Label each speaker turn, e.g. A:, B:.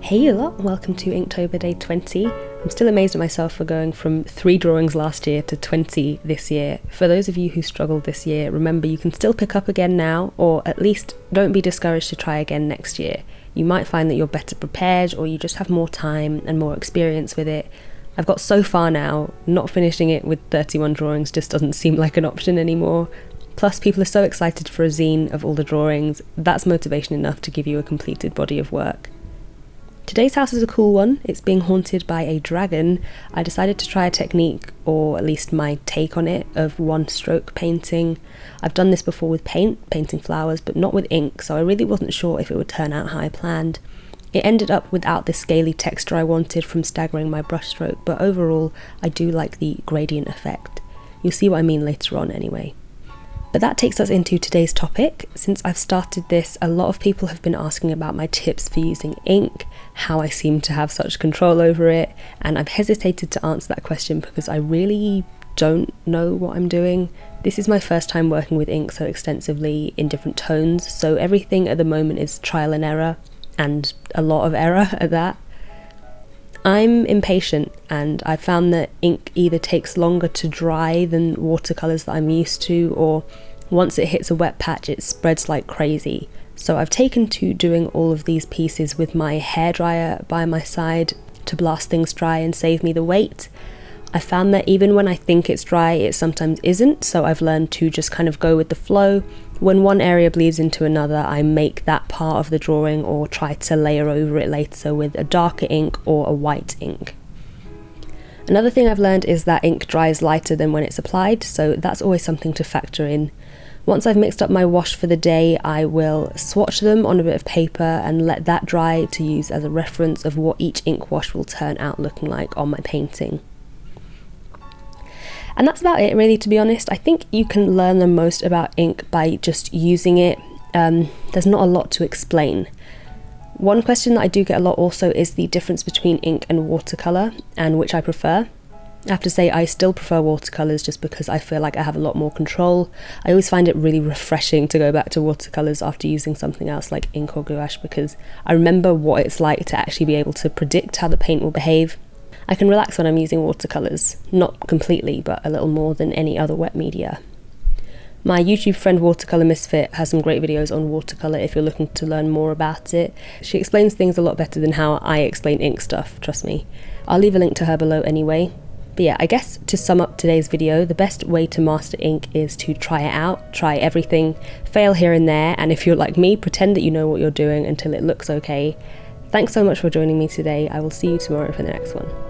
A: Hey a lot, welcome to Inktober day 20. I'm still amazed at myself for going from 3 drawings last year to 20 this year. For those of you who struggled this year, remember you can still pick up again now, or at least don't be discouraged to try again next year. You might find that you're better prepared, or you just have more time and more experience with it. I've got so far now, not finishing it with 31 drawings just doesn't seem like an option anymore. Plus, people are so excited for a zine of all the drawings, that's motivation enough to give you a completed body of work. Today's house is a cool one. It's being haunted by a dragon. I decided to try a technique, or at least my take on it, of one-stroke painting. I've done this before with painting flowers, but not with ink, so I really wasn't sure if it would turn out how I planned. It ended up without the scaly texture I wanted from staggering my brushstroke, but overall I do like the gradient effect. You'll see what I mean later on anyway. But that takes us into today's topic. Since I've started this, a lot of people have been asking about my tips for using ink, how I seem to have such control over it, and I've hesitated to answer that question because I really don't know what I'm doing. This is my first time working with ink so extensively in different tones, so everything at the moment is trial and error, and a lot of error at that. I'm impatient, and I've found that ink either takes longer to dry than watercolours that I'm used to, or once it hits a wet patch it spreads like crazy. So I've taken to doing all of these pieces with my hairdryer by my side to blast things dry and save me the weight. I found that even when I think it's dry, it sometimes isn't, so I've learned to just kind of go with the flow. When one area bleeds into another, I make that part of the drawing or try to layer over it later with a darker ink or a white ink. Another thing I've learned is that ink dries lighter than when it's applied, so that's always something to factor in. Once I've mixed up my wash for the day, I will swatch them on a bit of paper and let that dry to use as a reference of what each ink wash will turn out looking like on my painting. And that's about it really, to be honest. I think you can learn the most about ink by just using it. There's not a lot to explain. One question that I do get a lot also is the difference between ink and watercolour and which I prefer. I have to say I still prefer watercolours just because I feel like I have a lot more control. I always find it really refreshing to go back to watercolours after using something else like ink or gouache, because I remember what it's like to actually be able to predict how the paint will behave. I can relax when I'm using watercolours, not completely, but a little more than any other wet media. My YouTube friend Watercolour Misfit has some great videos on watercolour if you're looking to learn more about it. She explains things a lot better than how I explain ink stuff, trust me. I'll leave a link to her below anyway. But yeah, I guess to sum up today's video, the best way to master ink is to try it out, try everything, fail here and there, and if you're like me, pretend that you know what you're doing until it looks okay. Thanks so much for joining me today. I will see you tomorrow for the next one.